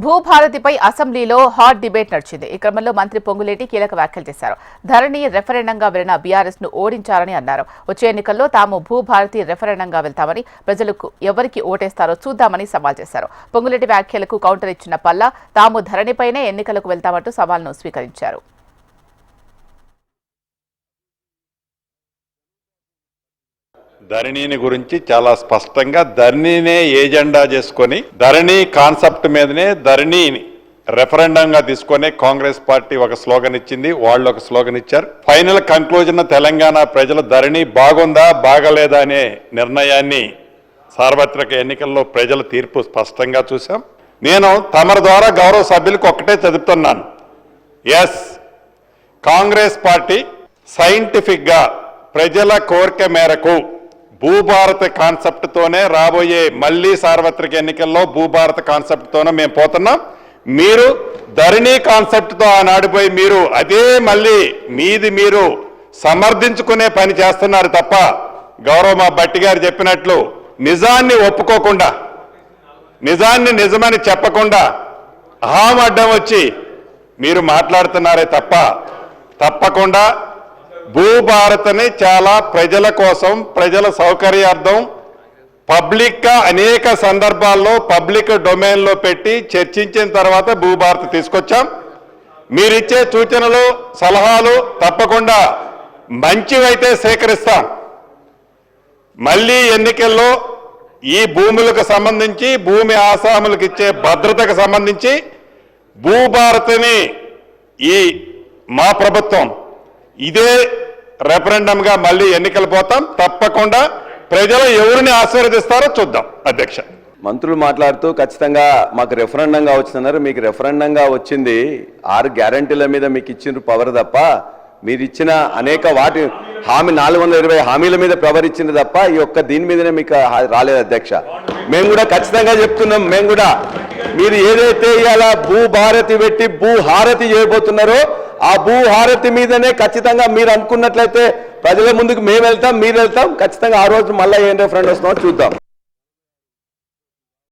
భూభారతిపై అసెంబ్లీలో hot debate నడిచింది. ఈ క్రమంలో మంత్రి పొంగులేటి కీలక వ్యాఖ్యలు చేశారు. ధరణి రెఫరెండంగా వెళ్లిన బీఆర్ఎస్ ను ఓడించారని అన్నారు. వచ్చే ఎన్నికల్లో తాము భూభారతి రెఫరెండంగా వెళ్తామని, ప్రజలకు ఎవరికి ఓటేస్తారో చూద్దామని సవాల్ చేశారు. పొంగులేటి వ్యాఖ్యలకు కౌంటర్ ఇచ్చిన పల్లా తాము ధరణిపైనే ఎన్నికలకు వెళ్తామంటూ సవాల్ను స్వీకరించారు. ధరణిని గురించి చాలా స్పష్టంగా ధరణినే ఏజెండా చేసుకొని ధరణి కాన్సెప్ట్ మీదనే ధరణి రెఫరెండంగా తీసుకొని కాంగ్రెస్ పార్టీ ఒక స్లోగన్ ఇచ్చింది, వాళ్ళు ఒక స్లోగన్ ఇచ్చారు. ఫైనల్ కంక్లూజన్ తెలంగాణ ప్రజలు ధరణి బాగుందా బాగలేదా అనే నిర్ణయాన్ని సార్వత్రిక ఎన్నికల్లో ప్రజల తీర్పు స్పష్టంగా చూశాం. నేను తమరి ద్వారా గౌరవ సభ్యులకు ఒక్కటే చదువుతున్నాను. ఎస్, కాంగ్రెస్ పార్టీ సైంటిఫిక్గా ప్రజల కోరిక మేరకు భూభారత కాన్సెప్ట్తోనే రాబోయే మళ్లీ సార్వత్రిక ఎన్నికల్లో భూభారత కాన్సెప్ట్తోనే మేము పోతున్నాం. మీరు ధరణి కాన్సెప్ట్తో ఆనాడిపోయి మీరు అదే మళ్ళీ మీది మీరు సమర్థించుకునే పని చేస్తున్నారు తప్ప గౌరవ మా భట్టి గారు చెప్పినట్లు నిజాన్ని ఒప్పుకోకుండా, నిజాన్ని నిజమని చెప్పకుండా అహం అడ్డం వచ్చి మీరు మాట్లాడుతున్నారే తప్ప తప్పకుండా భూభారత్ని చాలా ప్రజల కోసం, ప్రజల సౌకర్యార్థం పబ్లిక్గా అనేక సందర్భాల్లో పబ్లిక్ డొమైన్లో పెట్టి చర్చించిన తర్వాత భూభారత్ తీసుకొచ్చాం. మీరిచ్చే సూచనలు సలహాలు తప్పకుండా మంచివైతే సేకరిస్తాం. మళ్ళీ ఎన్నికల్లో ఈ భూములకు సంబంధించి, భూమి ఆసాములకు ఇచ్చే భద్రతకు సంబంధించి భూభారత్ని ఈ మా ప్రభుత్వం ఇదే రెఫరెండంగా మళ్ళీ ఎన్నికలు పోతాం. తప్పకుండా ప్రజలు ఎవరిని ఆశీర్వదిస్తారో చూద్దాం. అధ్యక్ష, మంత్రులు మాట్లాడుతూ ఖచ్చితంగా మాకు రెఫరెండంగా వచ్చిందన్నారు. మీకు రెఫరెండంగా వచ్చింది 6 గ్యారంటీల మీద మీకు ఇచ్చిన పవర్ తప్ప మీరు ఇచ్చిన అనేక వాటి 420 హామీల మీద పవర్ ఇచ్చింది తప్ప ఈ ఒక్క దీని మీదనే మీకు రాలేదు. అధ్యక్ష, మేము కూడా ఖచ్చితంగా చెప్తున్నాం. మేము కూడా మీరు ఏదైతే ఇవాళ భూభారతి పెట్టి భూహారతి చేయబోతున్నారో ఆ భూహారతి మీదనే ఖచ్చితంగా మీరు అనుకున్నట్లయితే ప్రజల ముందుకు మేము వెళ్తాం, మీరు వెళ్తాం. ఖచ్చితంగా ఆ రోజు మళ్ళీ ఏం రెఫరెండం వస్తుందో చూద్దాం.